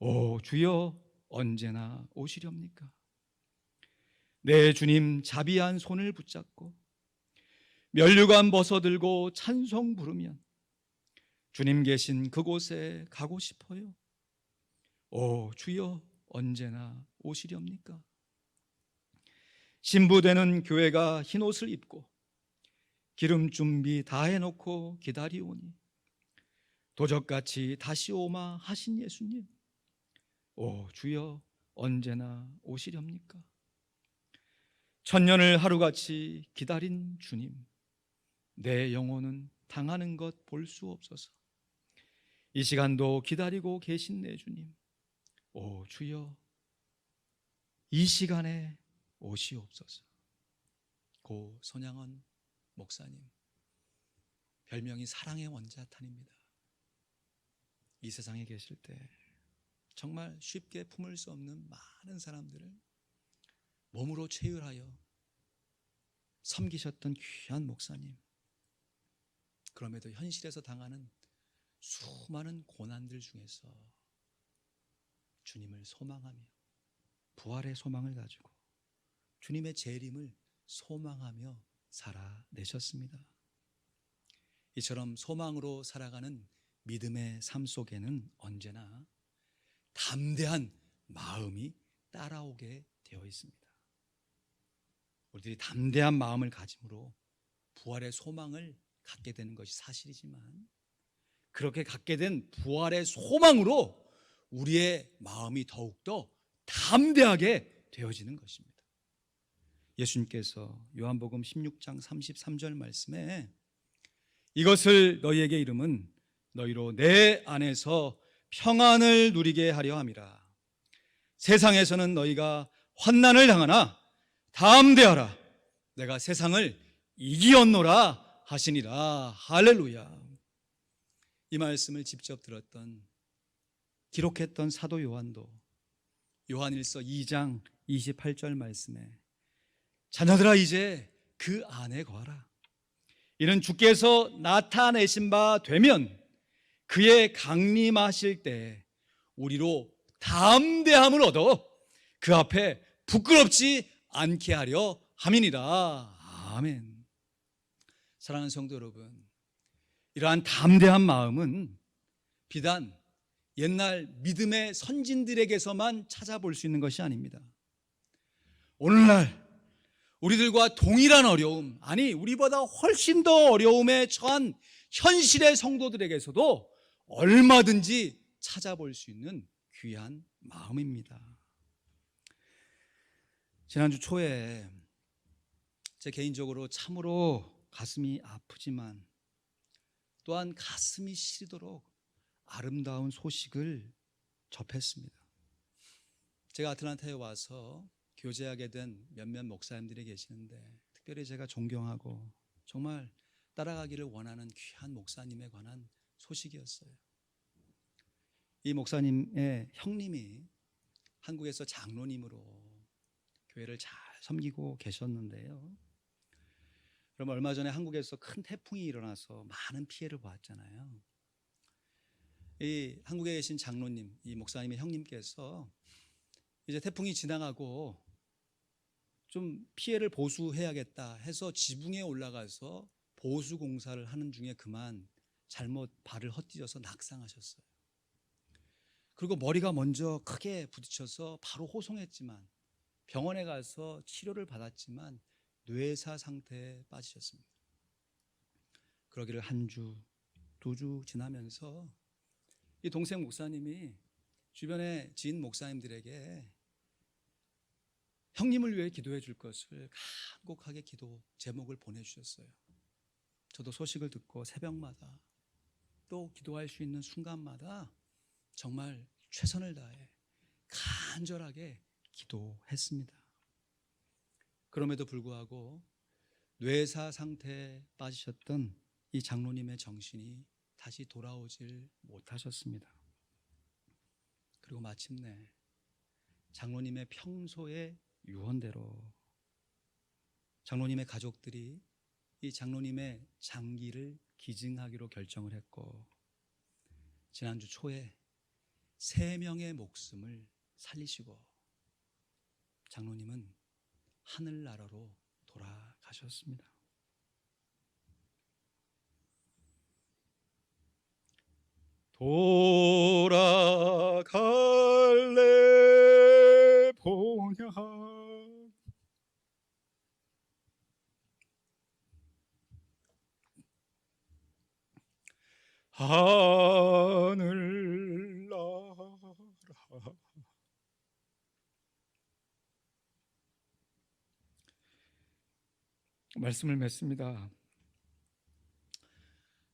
오 주여 언제나 오시렵니까? 내 주님 자비한 손을 붙잡고 면류관 벗어들고 찬송 부르면 주님 계신 그곳에 가고 싶어요. 오 주여 언제나 오시렵니까? 신부되는 교회가 흰옷을 입고 기름 준비 다 해놓고 기다리오니 도적같이 다시 오마 하신 예수님, 오 주여 언제나 오시렵니까? 천년을 하루같이 기다린 주님, 내 영혼은 당하는 것 볼 수 없어서 이 시간도 기다리고 계신 내 주님, 오 주여 이 시간에 오시옵소서. 고 손양원 목사님, 별명이 사랑의 원자탄입니다. 이 세상에 계실 때 정말 쉽게 품을 수 없는 많은 사람들을 몸으로 체휼하여 섬기셨던 귀한 목사님, 그럼에도 현실에서 당하는 수많은 고난들 중에서 주님을 소망하며 부활의 소망을 가지고 주님의 재림을 소망하며 살아내셨습니다. 이처럼 소망으로 살아가는 믿음의 삶 속에는 언제나 담대한 마음이 따라오게 되어 있습니다. 우리들이 담대한 마음을 가짐으로 부활의 소망을 갖게 되는 것이 사실이지만 그렇게 갖게 된 부활의 소망으로 우리의 마음이 더욱더 담대하게 되어지는 것입니다. 예수님께서 요한복음 16장 33절 말씀에 이것을 너희에게 이름은 너희로 내 안에서 평안을 누리게 하려 함이라. 세상에서는 너희가 환난을 당하나 담대하라. 내가 세상을 이기었노라 하시니라. 할렐루야. 이 말씀을 직접 들었던 기록했던 사도 요한도 요한일서 2장 28절 말씀에 자녀들아 이제 그 안에 거하라. 이는 주께서 나타내신 바 되면 그의 강림하실 때 우리로 담대함을 얻어 그 앞에 부끄럽지 않게 하려 함이니라. 아멘. 사랑하는 성도 여러분, 이러한 담대한 마음은 비단 옛날 믿음의 선진들에게서만 찾아볼 수 있는 것이 아닙니다. 오늘날 우리들과 동일한 어려움, 아니 우리보다 훨씬 더 어려움에 처한 현실의 성도들에게서도 얼마든지 찾아볼 수 있는 귀한 마음입니다. 지난주 초에 제 개인적으로 참으로 가슴이 아프지만 또한 가슴이 시리도록 아름다운 소식을 접했습니다. 제가 아틀란타에 와서 교제하게 된 몇몇 목사님들이 계시는데 특별히 제가 존경하고 정말 따라가기를 원하는 귀한 목사님에 관한 소식이었어요. 이 목사님의 형님이 한국에서 장로님으로 교회를 잘 섬기고 계셨는데요. 그럼 얼마 전에 한국에서 큰 태풍이 일어나서 많은 피해를 보았잖아요. 이 한국에 계신 장로님, 이 목사님의 형님께서 이제 태풍이 지나가고 좀 피해를 보수해야겠다 해서 지붕에 올라가서 보수 공사를 하는 중에 그만 잘못 발을 헛디뎌서 낙상하셨어요. 그리고 머리가 먼저 크게 부딪혀서 바로 호송했지만 병원에 가서 치료를 받았지만 뇌사 상태에 빠지셨습니다. 그러기를 한 주, 두 주 지나면서 이 동생 목사님이 주변의 지인 목사님들에게 형님을 위해 기도해 줄 것을 간곡하게 기도 제목을 보내주셨어요. 저도 소식을 듣고 새벽마다 또 기도할 수 있는 순간마다 정말 최선을 다해 간절하게 기도했습니다. 그럼에도 불구하고 뇌사 상태에 빠지셨던 이 장로님의 정신이 다시 돌아오질 못하셨습니다. 그리고 마침내 장로님의 평소의 유언대로 장로님의 가족들이 이 장로님의 장기를 기증하기로 결정을 했고 지난주 초에 3명의 목숨을 살리시고 장로님은 하늘나라로 돌아가셨습니다. 돌아갈래 보냐 하늘나라. 말씀을 맺습니다.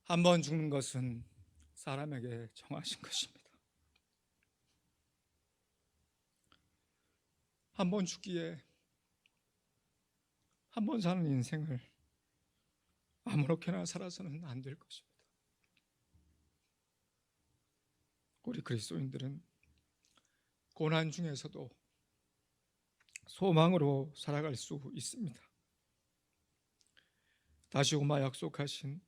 한 번 죽는 것은 사람에게 정하신 것입니다. 한 번 죽기에 한 번 사는 인생을 아무렇게나 살아서는 안 될 것입니다. 우리 그리스도인들은 고난 중에서도 소망으로 살아갈 수 있습니다. 다시 오마 약속하신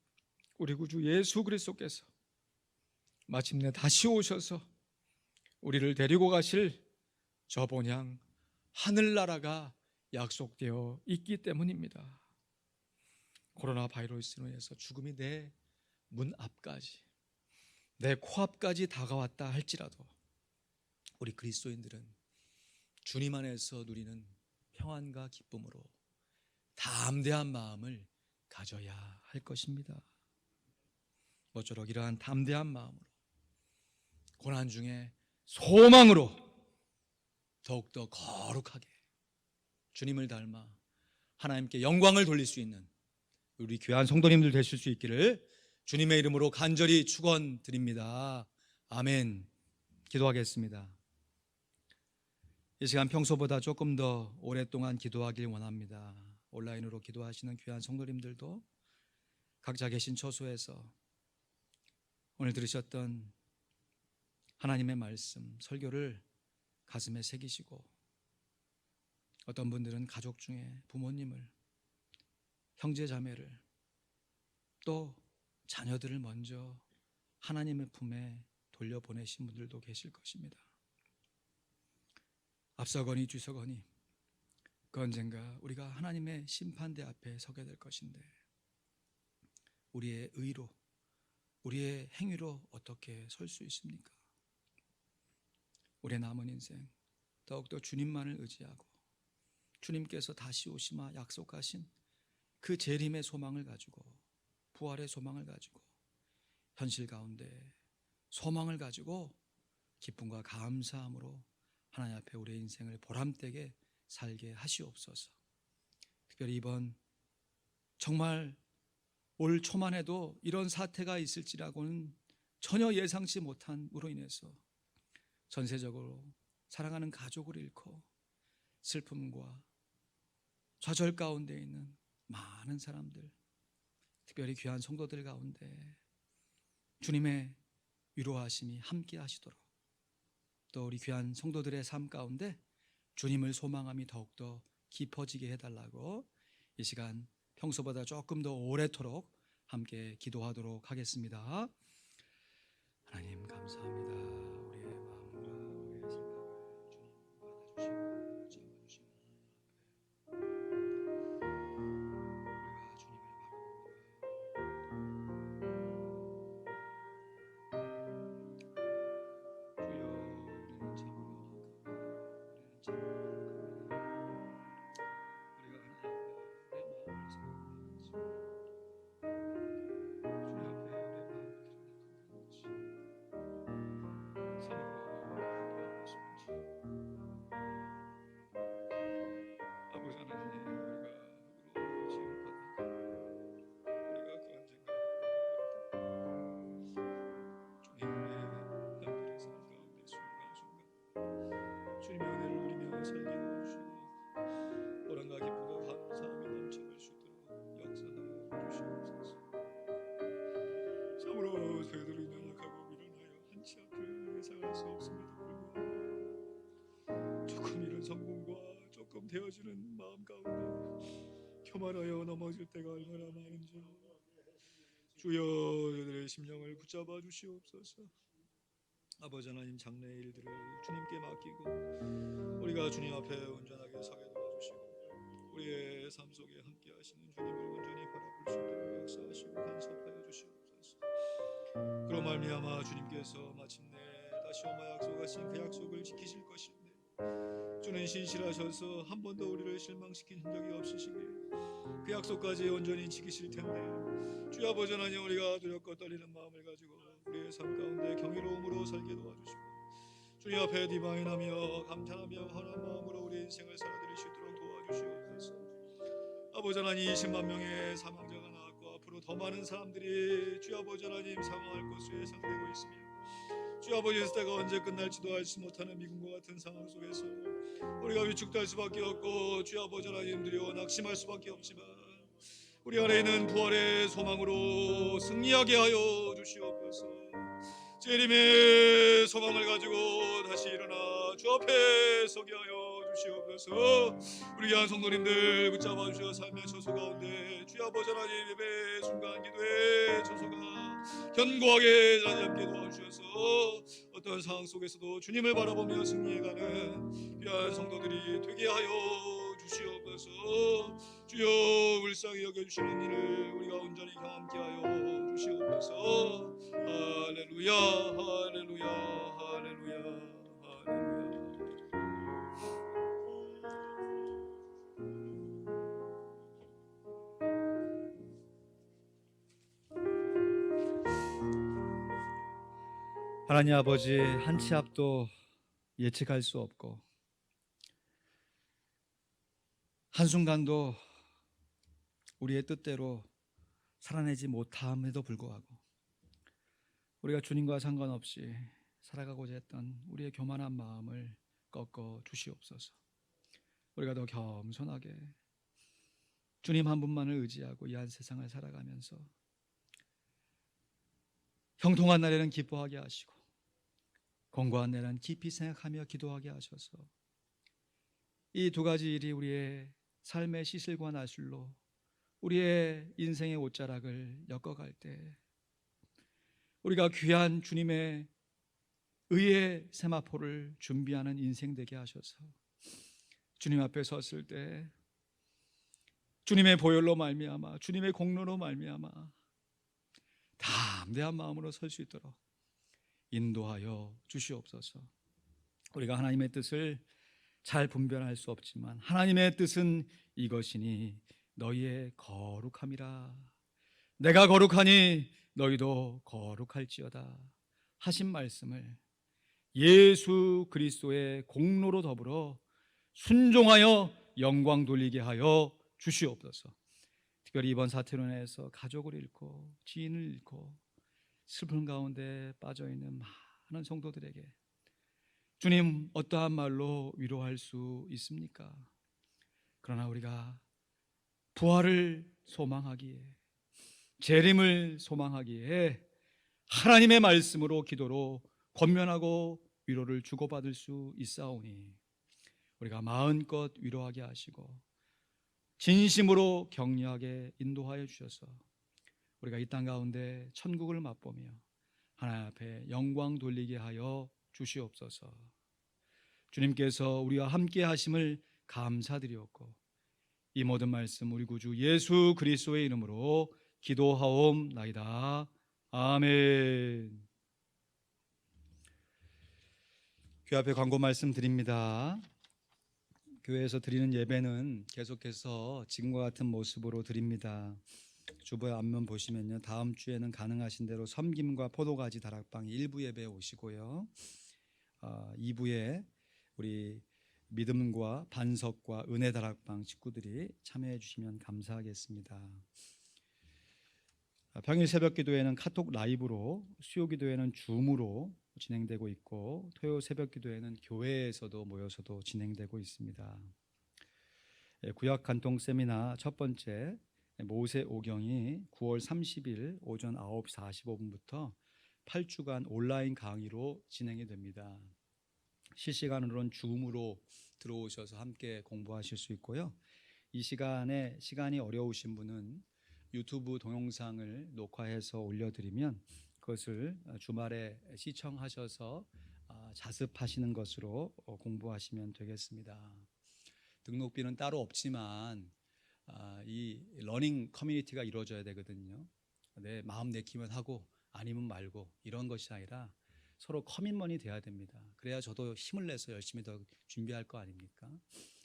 우리 구주 예수 그리스도께서 마침내 다시 오셔서 우리를 데리고 가실 저 본향 하늘나라가 약속되어 있기 때문입니다. 코로나 바이러스로 인해서 죽음이 내 문 앞까지 내 코앞까지 다가왔다 할지라도 우리 그리스도인들은 주님 안에서 누리는 평안과 기쁨으로 담대한 마음을 가져야 할 것입니다. 모쪼록 이러한 담대한 마음으로 고난 중에 소망으로 더욱더 거룩하게 주님을 닮아 하나님께 영광을 돌릴 수 있는 우리 귀한 성도님들 되실 수 있기를 주님의 이름으로 간절히 축원드립니다. 아멘. 기도하겠습니다. 이 시간 평소보다 조금 더 오랫동안 기도하길 원합니다. 온라인으로 기도하시는 귀한 성도님들도 각자 계신 처소에서 오늘 들으셨던 하나님의 말씀, 설교를 가슴에 새기시고, 어떤 분들은 가족 중에 부모님을, 형제 자매를, 또 자녀들을 먼저 하나님의 품에 돌려보내신 분들도 계실 것입니다. 앞서거니 뒤서거니 그 언젠가 우리가 하나님의 심판대 앞에 서게 될 것인데, 우리의 의로, 우리의 행위로 어떻게 설 수 있습니까? 우리의 남은 인생 더욱더 주님만을 의지하고, 주님께서 다시 오시마 약속하신 그 재림의 소망을 가지고, 부활의 소망을 가지고, 현실 가운데 소망을 가지고 기쁨과 감사함으로 하나님 앞에 우리의 인생을 보람되게 살게 하시옵소서. 특별히 이번 정말 올 초만 해도 이런 사태가 있을지라고는 전혀 예상치 못함으로 인해서 전세적으로 사랑하는 가족을 잃고 슬픔과 좌절 가운데 있는 많은 사람들, 특별히 귀한 성도들 가운데 주님의 위로하심이 함께 하시도록, 또 우리 귀한 성도들의 삶 가운데 주님을 소망함이 더욱더 깊어지게 해달라고 이 시간 평소보다 조금 더 오래도록 함께 기도하도록 하겠습니다. 하나님 감사합니다. 우리의 마음과 우리의 생각을 주님 받아주시고 잡아주시는 주님의 은혜를 누리며 살게 도와주시고, 보람과 기쁨과 감사함이 넘쳐날 수 있도록 역사하여 주시옵소서. 참으로 저희들은 연약하고 미련하여 한치 앞을 예상할 수 없음에도 불구하고 조금 이런 성공과 조금 되어지는 마음 가운데 교만하여 넘어질 때가 얼마나 많은지 주여 저들의 심령을 붙잡아 주시옵소서. 아버지 하나님, 장래의 일들을 주님께 맡기고 우리가 주님 앞에 온전하게 서게 도와주시고, 우리의 삶 속에 함께 하시는 주님을 온전히 바라볼 수 있도록 역사하시고 간섭하여 주시옵소서. 그로 말미암아 주님께서 마침내 다시 오마 약속하신 그 약속을 지키실 것인데, 주는 신실하셔서 한 번도 우리를 실망시킨 적이 없으시기에 그 약속까지 온전히 지키실 텐데, 주여 아버지 하나님, 우리가 두렵고 떨리는 마음을 가지고 우리의 삶 가운데 경이로움으로 살게 도와주시고, 주님 앞에 디바인하며 감탄하며 환한 마음으로 우리 인생을 살아드릴 수 있도록 도와주시옵소서. 아버지 하나님, 20만 명의 사망자가 나왔고 앞으로 더 많은 사람들이 주여 아버지 하나님 사망할 것으로 예상되고 있으며, 주여 아버지 때가 언제 끝날지도 알지 못하는 미궁과 같은 상황 속에서 우리가 위축될 수밖에 없고, 주여 아버지 하나님 두려워 낙심할 수밖에 없지만, 우리 안에 있는 부활의 소망으로 승리하게 하여 주시옵소서. 재림의 소망을 가지고 다시 일어나 주 앞에 서게 하여 주시옵소서. 우리 귀한 성도님들 붙잡아 주셔 삶의 처소 가운데 주여 아버지 하나님 예배 순간 기도의 처소가 견고하게 자리 잡게 도와주셔서 어떤 상황 속에서도 주님을 바라보며 승리해가는 귀한 성도들이 되게 하여 주시옵소서. 주여 불쌍히 여겨주시는 일을 우리가 온전히 경험케 하여 주시옵소서. 할렐루야 할렐루야 할렐루야 할렐루야. 하나님 아버지, 한치 앞도 예측할 수 없고 한순간도 우리의 뜻대로 살아내지 못함에도 불구하고 우리가 주님과 상관없이 살아가고자 했던 우리의 교만한 마음을 꺾어 주시옵소서. 우리가 더 겸손하게 주님 한 분만을 의지하고 이 한 세상을 살아가면서 형통한 날에는 기뻐하게 하시고 공고한 내란 깊이 생각하며 기도하게 하셔서 이 두 가지 일이 우리의 삶의 시슬과 나술로 우리의 인생의 옷자락을 엮어갈 때 우리가 귀한 주님의 의의 세마포를 준비하는 인생 되게 하셔서 주님 앞에 섰을 때 주님의 보혈로 말미암아 주님의 공로로 말미암아 담대한 마음으로 설 수 있도록 인도하여 주시옵소서. 우리가 하나님의 뜻을 잘 분별할 수 없지만 하나님의 뜻은 이것이니 너희의 거룩함이라. 내가 거룩하니 너희도 거룩할지어다 하신 말씀을 예수 그리스도의 공로로 더불어 순종하여 영광 돌리게 하여 주시옵소서. 특별히 이번 사태로 인해서 가족을 잃고 지인을 잃고 슬픔 가운데 빠져있는 많은 성도들에게 주님 어떠한 말로 위로할 수 있습니까? 그러나 우리가 부활을 소망하기에 재림을 소망하기에 하나님의 말씀으로 기도로 권면하고 위로를 주고받을 수 있사오니 우리가 마음껏 위로하게 하시고 진심으로 격려하게 인도하여 주셔서 우리가 이 땅 가운데 천국을 맛보며 하나님 앞에 영광 돌리게 하여 주시옵소서. 주님께서 우리와 함께 하심을 감사드리옵고 이 모든 말씀 우리 구주 예수 그리스도의 이름으로 기도하옵나이다. 아멘. 교회 앞에 광고 말씀드립니다. 교회에서 드리는 예배는 계속해서 지금과 같은 모습으로 드립니다. 주보에 앞면 보시면요, 다음 주에는 가능하신 대로 섬김과 포도가지 다락방 1부 예배에 오시고요, 2부에 우리 믿음과 반석과 은혜 다락방 식구들이 참여해 주시면 감사하겠습니다. 평일 새벽 기도회는 카톡 라이브로, 수요 기도회는 줌으로 진행되고 있고 토요 새벽 기도회는 교회에서도 모여서도 진행되고 있습니다. 구약 간통 세미나 첫 번째 모세 오경이 9월 30일 오전 9시 45분부터 8주간 온라인 강의로 진행이 됩니다. 실시간으로는 줌으로 들어오셔서 함께 공부하실 수 있고요. 이 시간에 시간이 어려우신 분은 유튜브 동영상을 녹화해서 올려드리면 그것을 주말에 시청하셔서 자습하시는 것으로 공부하시면 되겠습니다. 등록비는 따로 없지만 이 러닝 커뮤니티가 이루어져야 되거든요. 내 마음 내키면 하고 아니면 말고 이런 것이 아니라 서로 커밋먼이 돼야 됩니다. 그래야 저도 힘을 내서 열심히 더 준비할 거 아닙니까?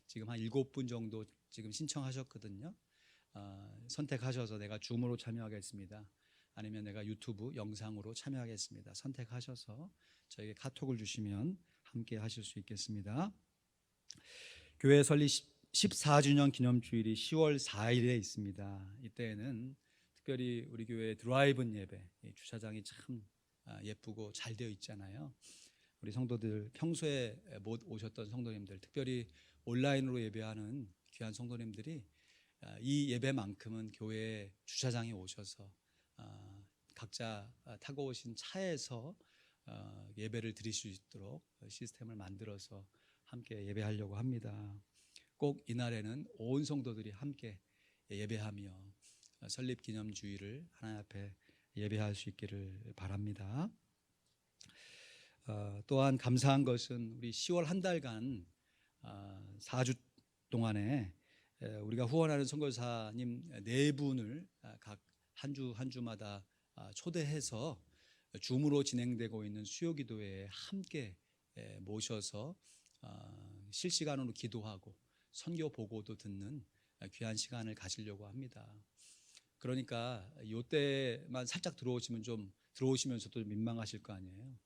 지금 한 7분 정도 지금 신청하셨거든요. 선택하셔서 내가 줌으로 참여하겠습니다. 아니면 내가 유튜브 영상으로 참여하겠습니다. 선택하셔서 저에게 카톡을 주시면 함께 하실 수 있겠습니다. 교회 설립 14주년 기념주일이 10월 4일에 있습니다. 이때에는 특별히 우리 교회 드라이브인 예배, 주차장이 참 예쁘고 잘 되어 있잖아요. 우리 성도들, 평소에 못 오셨던 성도님들, 특별히 온라인으로 예배하는 귀한 성도님들이 이 예배만큼은 교회 주차장에 오셔서 각자 타고 오신 차에서 예배를 드릴 수 있도록 시스템을 만들어서 함께 예배하려고 합니다. 꼭 이날에는 온 성도들이 함께 예배하며 설립 기념주일을 하나님 앞에 예배할 수 있기를 바랍니다. 또한 감사한 것은 우리 10월 한 달간 4주 동안에 우리가 후원하는 선교사님 4분을 각 한 주 한 주마다 초대해서 줌으로 진행되고 있는 수요기도회에 함께 모셔서 실시간으로 기도하고 선교 보고도 듣는 귀한 시간을 가지려고 합니다. 그러니까 이때만 살짝 들어오시면 좀 들어오시면서도 민망하실 거 아니에요.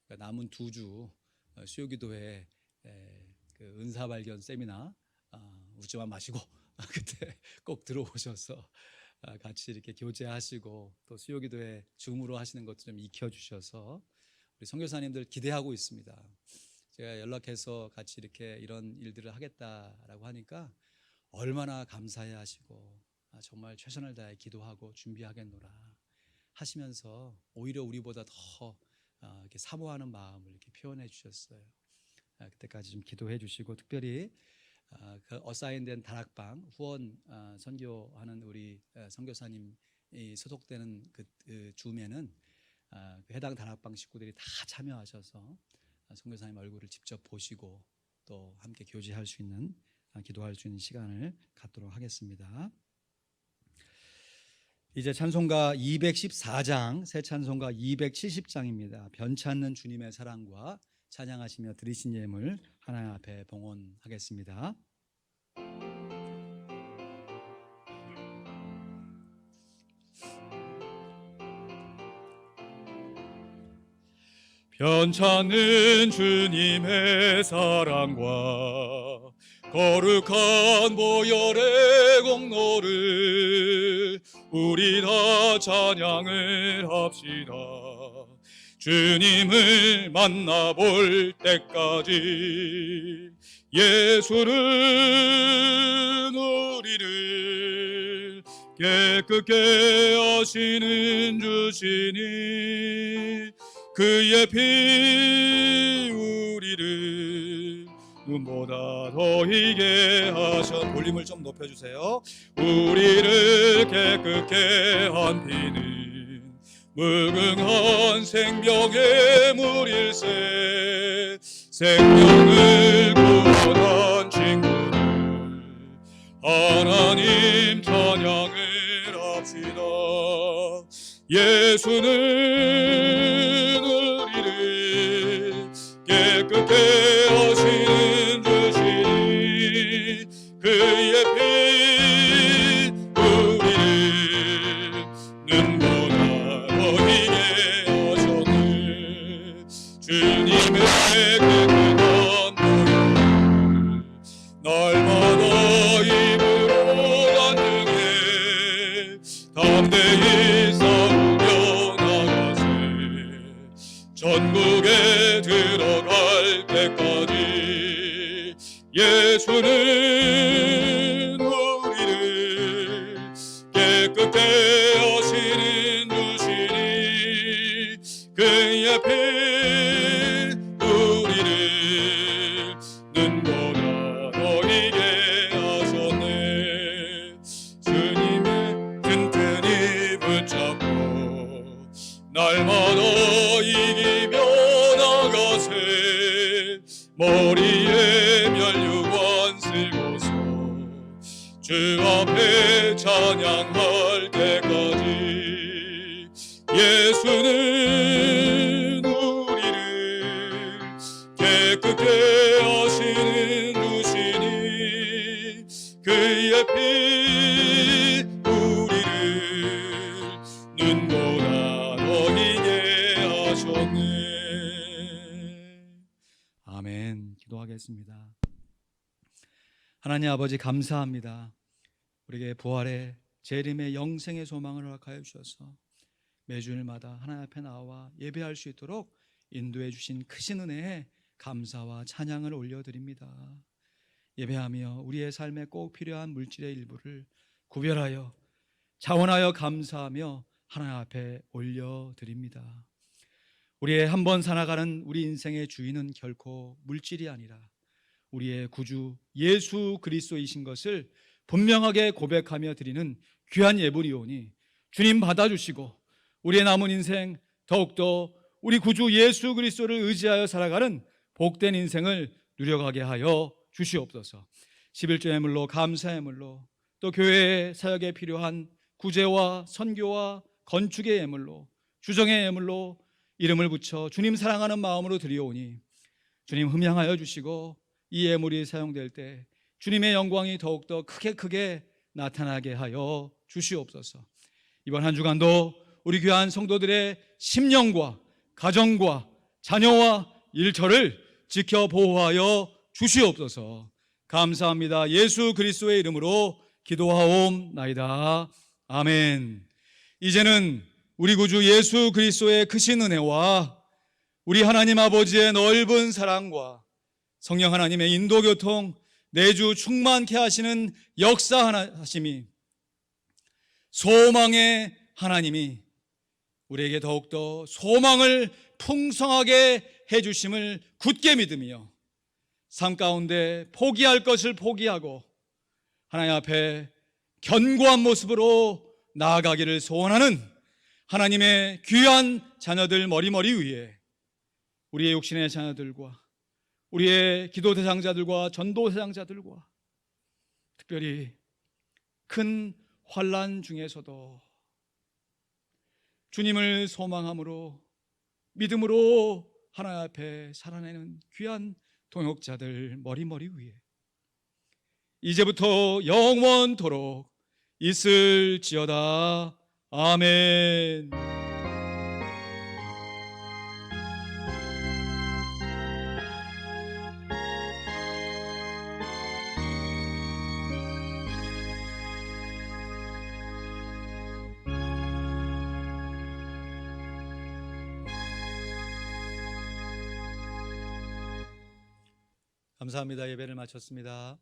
그러니까 남은 2주 수요기도회 그 은사발견 세미나 웃지만 마시고 그때 꼭 들어오셔서 같이 이렇게 교제하시고 또 수요기도회 줌으로 하시는 것도 좀 익혀주셔서 우리 선교사님들 기대하고 있습니다. 제가 연락해서 같이 이렇게 이런 일들을 하겠다라고 하니까 얼마나 감사해 하시고 정말 최선을 다해 기도하고 준비하겠노라 하시면서 오히려 우리보다 더 이렇게 사모하는 마음을 이렇게 표현해 주셨어요. 그때까지 좀 기도해 주시고, 특별히 그 어사인된 다락방 후원 선교하는 우리 선교사님이 소속되는 그 줌에는 그 해당 다락방 식구들이 다 참여하셔서 선교사님 얼굴을 직접 보시고 또 함께 교제할 수 있는, 기도할 수 있는 시간을 갖도록 하겠습니다. 이제 찬송가 214장, 새 찬송가 270장입니다. 변치 않는 주님의 사랑과 찬양하시며 드리신 예물 하나님 앞에 봉헌하겠습니다. 변치않는 주님의 사랑과 거룩한 보혈의 공로를 우리 다 찬양을 합시다. 주님을 만나볼 때까지 예수는 우리를 깨끗게 하시는 주시니 그의 피 우리를 눈보다 더 희게 하셔. 볼륨을 좀 높여주세요. 우리를 깨끗게 한 피는 무궁한 생명의 물일세. 생명을 구원한 친구들 하나님 찬양을 합시다. 예수는 우리를 깨끗게 하시는 주시니 그의 피 우리를 눈보다 더 희게 하셨네. 주님의 깨끗한 보혈 날마다 입으로 간증해 담대히 싸우며 나가세. 전국에 들어갈 때까지 예수는 우리를 깨끗게 하시는 주시니 그의 피 우리를 눈보다 더 희게 하셨네. 주님의 튼튼히 붙잡고 날마다 이기며 나가세. 머리에 면류관 쓰고서 주 앞에 찬양할 때까지 예수는 우리를 깨끗게 하시는 주시니 그의 피 우리를 눈보다 더 희게 하셨네. 아멘. 기도하겠습니다. 하나님 아버지, 감사합니다. 우리에게 부활의 재림의 영생의 소망을 허락하여 주셔서 매주일마다 하나님 앞에 나와 예배할 수 있도록 인도해 주신 크신 은혜에 감사와 찬양을 올려드립니다. 예배하며 우리의 삶에 꼭 필요한 물질의 일부를 구별하여 자원하여 감사하며 하나님 앞에 올려드립니다. 우리의 한 번 살아가는 우리 인생의 주인은 결코 물질이 아니라 우리의 구주 예수 그리스도이신 것을 분명하게 고백하며 드리는 귀한 예물이오니 주님 받아주시고 우리의 남은 인생 더욱더 우리 구주 예수 그리스도를 의지하여 살아가는 복된 인생을 누려가게 하여 주시옵소서. 11조 예물로, 감사 예물로, 또 교회의 사역에 필요한 구제와 선교와 건축의 예물로, 주정의 예물로 이름을 붙여 주님 사랑하는 마음으로 드리오니 주님 흠양하여 주시고 이 예물이 사용될 때 주님의 영광이 더욱더 크게 나타나게 하여 주시옵소서. 이번 한 주간도 우리 귀한 성도들의 심령과 가정과 자녀와 일처를 지켜 보호하여 주시옵소서. 감사합니다. 예수 그리스도의 이름으로 기도하옵나이다. 아멘. 이제는 우리 구주 예수 그리스도의 크신 은혜와 우리 하나님 아버지의 넓은 사랑과 성령 하나님의 인도교통 내주 충만케 하시는 역사하심이, 소망의 하나님이 우리에게 더욱더 소망을 풍성하게 해주심을 굳게 믿으며 삶 가운데 포기할 것을 포기하고 하나님 앞에 견고한 모습으로 나아가기를 소원하는 하나님의 귀한 자녀들 머리머리 위에 우리의 육신의 자녀들과 우리의 기도 대상자들과 전도 대상자들과 특별히 큰 환난 중에서도 주님을 소망함으로 믿음으로 하나님 앞에 살아내는 귀한 동역자들 머리머리 위에 이제부터 영원토록 있을지어다. 아멘. 감사합니다. 예배를 마쳤습니다.